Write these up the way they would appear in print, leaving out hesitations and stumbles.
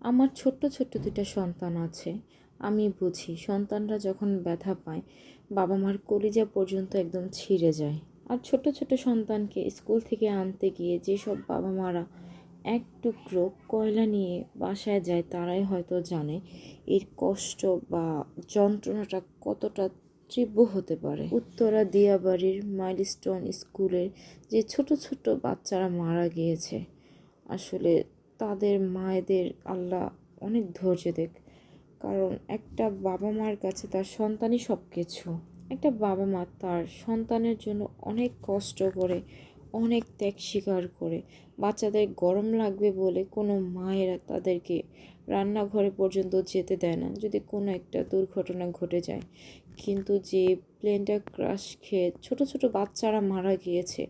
আমার ছোট্ট ছোট্ট দুইটা সন্তান আছে। আমি বুঝি সন্তানরা যখন ব্যথা পায় বাবা মার কলিজা পর্যন্ত একদম ছিঁড়ে যায়। আর ছোট্ট ছোট্ট সন্তানকে স্কুল থেকে আনতে গিয়ে যেসব বাবা মারা এক টুকরো কয়লা নিয়ে বাসায় যায় তারাই হয়তো জানে এর কষ্ট বা যন্ত্রণাটা কতটা তীব্র হতে পারে। উত্তরা দিয়াবাড়ির মাইলস্টোন স্কুলের যে ছোট ছোট বাচ্চারা মারা গিয়েছে, আসলে তাদের মায়েদের আল্লাহ অনেক ধৈর্য দেখ। কারণ একটা বাবা মার কাছে তার সন্তানই সব কিছু। একটা বাবা মা তার সন্তানের জন্য অনেক কষ্ট করে, অনেক ত্যাগ স্বীকার করে। বাচ্চাদের গরম লাগবে বলে কোনো মায়েরা তাদেরকে রান্নাঘরে পর্যন্ত যেতে দেয় না যদি কোনো একটা দুর্ঘটনা ঘটে যায়। কিন্তু যে প্লেনটা ক্রাশ খেয়ে ছোট ছোট বাচ্চারা মারা গিয়েছে,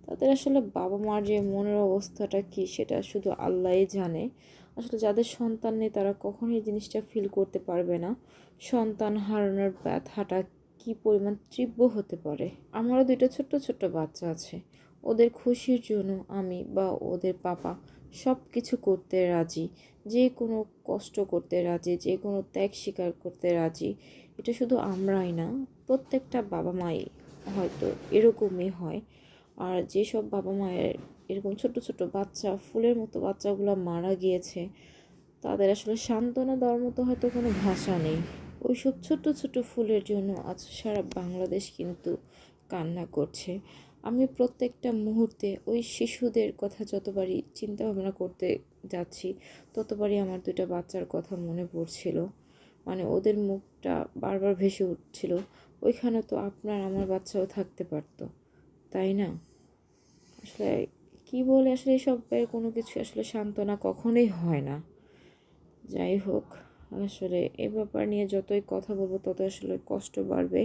তাদের আসলে বাবা মার যে মনের অবস্থাটা কী সেটা শুধু আল্লাহই জানে। আসলে যাদের সন্তান নেই তারা কখনোই এই জিনিসটা ফিল করতে পারবে না, সন্তান হারানোর ব্যথাটা কী পরিমাণ তীব্র হতে পারে। আমারও দুইটা ছোট্ট ছোট্ট বাচ্চা আছে। ওদের খুশির জন্য আমি বা ওদের পাপা সব কিছু করতে রাজি, যে কোনো কষ্ট করতে রাজি, যে কোনো ত্যাগ স্বীকার করতে রাজি। এটা শুধু আমরাই না, প্রত্যেকটা বাবা মাই হয়তো এরকমই হয়। আর যেসব বাবা মায়ের এরকম ছোট ছোট বাচ্চা, ফুলের মতো বাচ্চাগুলো মারা গিয়েছে, তাদের আসলে সান্ত্বনা দেওয়ার মতো হয়তো কোনো ভাষা নেই। ওইসব ছোট ছোট ফুলের জন্য আজ সারা বাংলাদেশ কিন্তু কান্না করছে। আমি প্রত্যেকটা মুহূর্তে ওই শিশুদের কথা যতবারই চিন্তা ভাবনা করতে যাচ্ছি, ততবারই আমার দুইটা বাচ্চার কথা মনে পড়ছিল। মানে ওদের মুখটা বারবার ভেসে উঠছিল, ওইখানে তো আপনার আমার বাচ্চাও থাকতে পারতো, তাই না? আসলে কি বলে, আসলে এসবের কোনো কিছু আসলে সান্ত্বনা কখনোই হয় না। যাই হোক, আসলে এ ব্যাপার নিয়ে যতই কথা বলবো তত আসলে কষ্ট বাড়বে।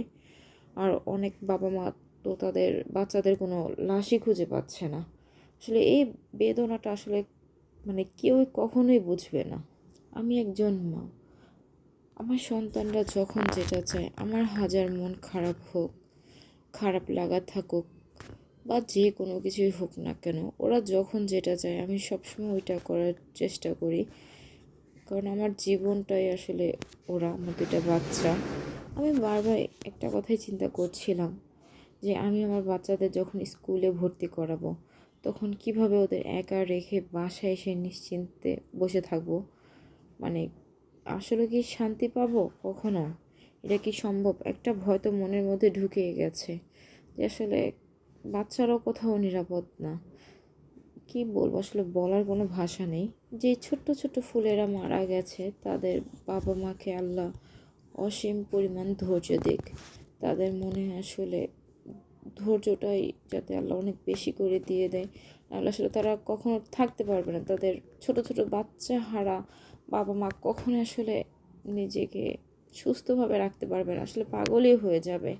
আর অনেক বাবা মা তো তাদের বাচ্চাদের কোনো লাশই খুঁজে পাচ্ছে না। আসলে এই বেদনাটা আসলে মানে কেউই কখনোই বুঝবে না। আমি একজন মা, আমার সন্তানরা যখন যেটা চায়, আমার হাজার মন খারাপ হোক, খারাপ লাগা থাকুক বা যে কোনো কিছুই হোক না কেন, ওরা যখন যেটা চায় আমি সবসময় ওইটা করার চেষ্টা করি। কারণ আমার জীবনটাই আসলে ওরা, আমার দুইটা বাচ্চা। আমি বারবার একটা কথাই চিন্তা করছিলাম যে আমি আমার বাচ্চাদের যখন স্কুলে ভর্তি করাবো, তখন কিভাবে ওদের একা রেখে বাসায় এসে নিশ্চিন্তে বসে থাকবো। মানে আসলে কি শান্তি পাবো কখনো? এটা কি সম্ভব? একটা ভয় তো মনের মধ্যে ঢুকে গেছে যে আসলে বাচ্চারাও কোথাও নিরাপদ না। কি বলবো, আসলে বলার কোনো ভাষা নেই। যে ছোট্ট ছোট্ট ফুলেরা মারা গেছে, তাদের বাবা মাকে আল্লাহ অসীম পরিমাণ ধৈর্য দিক। তাদের মনে আসলে ধৈর্যটাই যাতে আল্লাহ অনেক বেশি করে দিয়ে দেয়, নাহলে আসলে তারা কখনো থাকতে পারবে না। তাদের ছোট ছোট বাচ্চা হারা বাবা মা কখনো আসলে নিজেকে সুস্থভাবে রাখতে পারবে না, আসলে পাগলই হয়ে যাবে।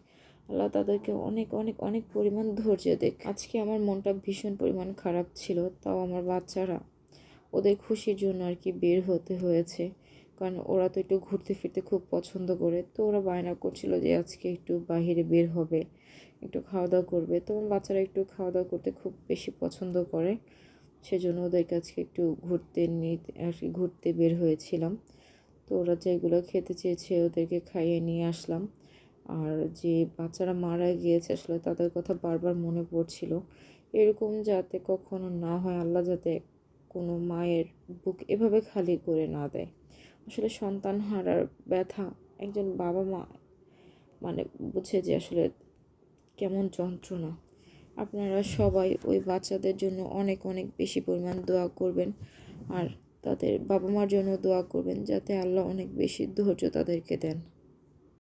আল্লাহ তাদেরকে অনেক অনেক অনেক পরিমাণ ধৈর্য দেখ। আজকে আমার মনটা ভীষণ পরিমাণ খারাপ ছিল, তাও আমার বাচ্চারা ওদের খুশির জন্য আর কি বের হতে হয়েছে। কারণ ওরা তো একটু ঘুরতে ফিরতে খুব পছন্দ করে, তো ওরা বায়না করছিল যে আজকে একটু বাইরে বের হবে, একটু খাওয়া দাওয়া করবে। তো আমার বাচ্চারা একটু খাওয়া দাওয়া করতে খুব বেশি পছন্দ করে, সেজন্য ওদেরকে আজকে একটু ঘুরতে নিয়ে আর কি ঘুরতে বের হয়েছিলাম। তো ওরা যেগুলো খেতে চেয়েছে ওদেরকে খাইয়ে নিয়ে আসলাম। আর যে বাচ্চারা মারা গিয়েছে আসলে তাদের কথা বারবার মনে পড়ছিল। এরকম যাতে কখনো না হয়, আল্লাহ যাতে কোনো মায়ের বুক এভাবে খালি করে না দেয়। আসলে সন্তান হারার ব্যথা একজন বাবা মা মানে বুঝে যে আসলে কেমন যন্ত্রণা। আপনারা সবাই ওই বাচ্চাদের জন্য অনেক অনেক বেশি পরিমাণ দোয়া করবেন, আর তাদের বাবা মার জন্য দোয়া করবেন যাতে আল্লাহ অনেক বেশি ধৈর্য তাদেরকে দেন।